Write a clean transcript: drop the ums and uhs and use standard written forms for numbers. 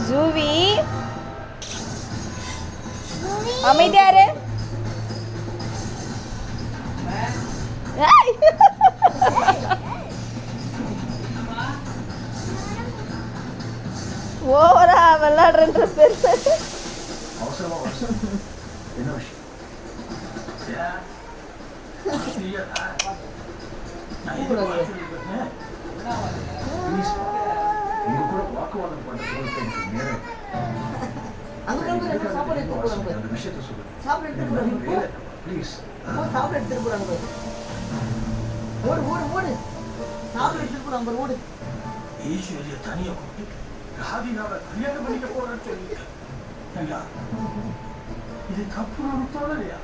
ஜூவி அமைதியாரு. ஓவரா விளையாடுற பேர் ஈஸ்வரிய தனியா கூப்பிட்டு ராதிகாவை கல்யாணம் பண்ணிக்க போறேன்னு சொல்லிட்டேன். இது தப்பு ஒரு தோழலையா?